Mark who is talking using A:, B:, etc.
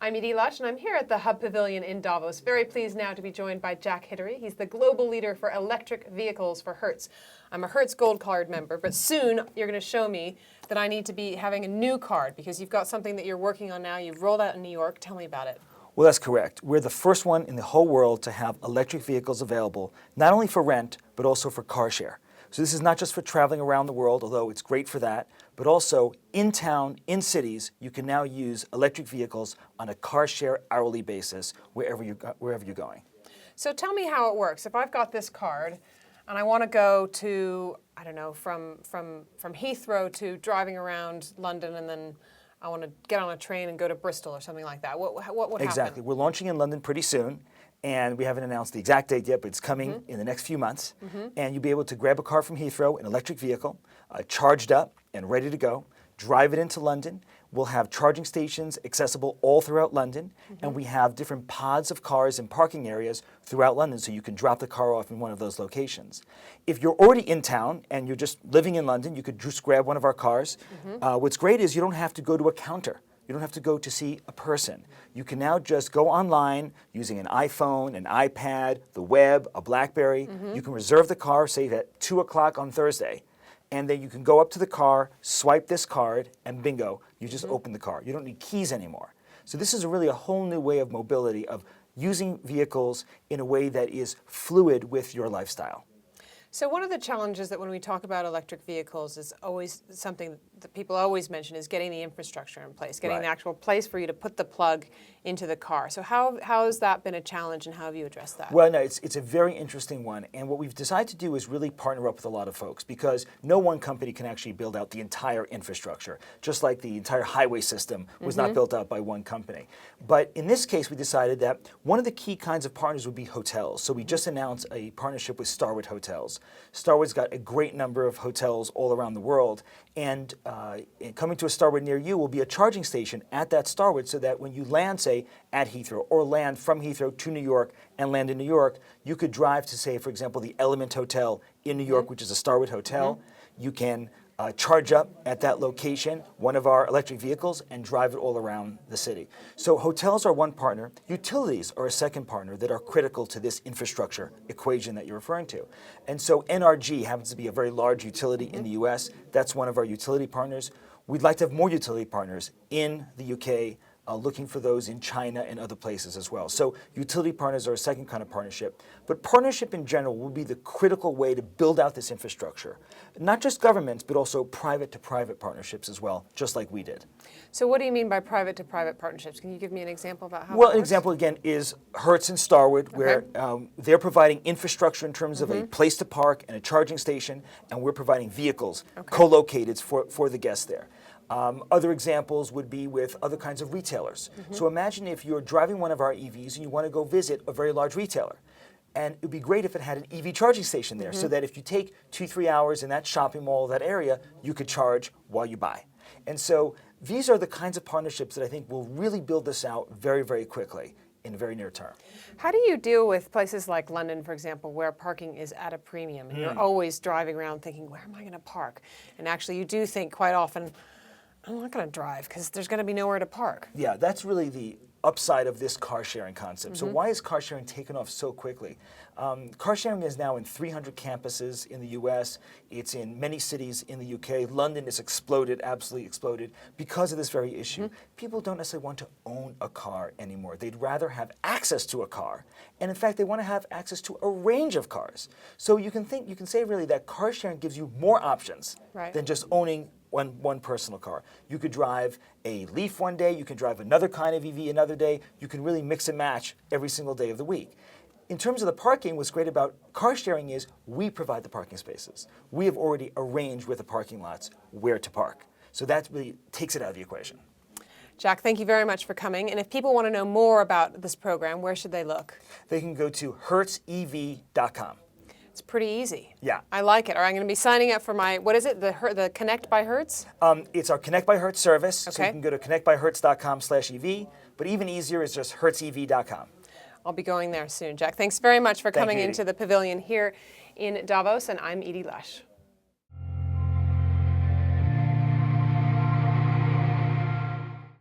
A: I'm Edie Lush, and I'm here at the Hub Pavilion in Davos. Very pleased now to be joined by Jack Hidary. He's the global leader for electric vehicles for Hertz. I'm a Hertz Gold Card member, but soon you're going to show me that I need to be having a new card because you've got something that you're working on now. You've rolled out in New York. Tell me about it.
B: Well, that's correct. We're the first one in the whole world to have electric vehicles available, not only for rent, but also for car share. So this is not just for traveling around the world, although it's great for that, but also in town, in cities, you can now use electric vehicles on a car share hourly basis wherever you're going.
A: So tell me how it works. If I've got this card and I want to go to, I don't know, from Heathrow to driving around London, and then I want to get on a train and go to Bristol or something like that, what would happen?
B: Exactly. We're launching in London pretty soon. And we haven't announced the exact date yet, but it's coming in the next few months. And you'll be able to grab a car from Heathrow, an electric vehicle, charged up and ready to go, drive it into London. We'll have charging stations accessible all throughout London, and we have different pods of cars and parking areas throughout London, so you can drop the car off in one of those locations. If you're already in town and you're just living in London, you could just grab one of our cars. What's great is you don't have to go to a counter. You don't have to go to see a person. You can now just go online using an iPhone, an iPad, the web, a BlackBerry. You can reserve the car, say at 2 o'clock on Thursday, and then you can go up to the car, swipe this card, and bingo, you just open the car. You don't need keys anymore. So this is really a whole new way of mobility, of using vehicles in a way that is fluid with your lifestyle.
A: So one of the challenges that when we talk about electric vehicles is always something that people always mention is getting the infrastructure in place, getting the actual place for you to put the plug into the car. So how has that been a challenge, and how have you addressed that?
B: Well, no, it's a very interesting one. And what we've decided to do is really partner up with a lot of folks, because no one company can actually build out the entire infrastructure, just like the entire highway system was not built out by one company. But in this case, we decided that one of the key kinds of partners would be hotels. So we just announced a partnership with Starwood Hotels. Starwood's got a great number of hotels all around the world, and coming to a Starwood near you will be a charging station at that Starwood, so that when you land, say, at Heathrow, or land from Heathrow to New York and land in New York, you could drive to, say, for example, the Element Hotel in New York, which is a Starwood hotel. You can charge up at that location one of our electric vehicles and drive it all around the city. So hotels are one partner. Utilities are a second partner that are critical to this infrastructure equation that you're referring to. And so NRG happens to be a very large utility in the US. That's one of our utility partners. We'd like to have more utility partners in the UK, looking for those in China and other places as well. So utility partners are a second kind of partnership. But partnership in general will be the critical way to build out this infrastructure. Not just governments, but also private-to-private partnerships as well, just like we did.
A: So what do you mean by private-to-private partnerships? Can you give me an example about how
B: Well,
A: that
B: an
A: works?
B: example, again, is Hertz and Starwood, where they're providing infrastructure in terms of a place to park and a charging station, and we're providing vehicles co-located for the guests there. Other examples would be with other kinds of retailers. So imagine if you're driving one of our EVs and you want to go visit a very large retailer. And it would be great if it had an EV charging station there, so that if you take 2-3 hours in that shopping mall, that area, you could charge while you buy. And so these are the kinds of partnerships that I think will really build this out very, very quickly in the very near term.
A: How do you deal with places like London, for example, where parking is at a premium, and you're always driving around thinking, where am I going to park? And actually you do think quite often, I'm not going to drive because there's going to be nowhere to park.
B: Yeah, that's really the upside of this car sharing concept. So why is car sharing taken off so quickly? Car sharing is now in 300 campuses in the US. It's in many cities in the UK. London has exploded, absolutely exploded, because of this very issue. People don't necessarily want to own a car anymore. They'd rather have access to a car. And in fact, they want to have access to a range of cars. So you can say really that car sharing gives you more options than just owning one personal car. You could drive a Leaf one day, you can drive another kind of EV another day. You can really mix and match every single day of the week. In terms of the parking, what's great about car sharing is we provide the parking spaces. We have already arranged with the parking lots where to park. So that really takes it out of the equation.
A: Jack, thank you very much for coming. And if people want to know more about this program, where should they look?
B: They can go to hertzev.com.
A: It's pretty easy.
B: Yeah.
A: I like it. All right, I'm going to be signing up for my, what is it, the Connect by Hertz?
B: It's our Connect by Hertz service. So
A: Okay.
B: you can go to connectbyhertz.com/EV, but even easier is just hertzev.com.
A: I'll be going there soon. Jack, thanks very much for coming
B: you, Edie.
A: into the pavilion here in Davos, and I'm Edie Lush.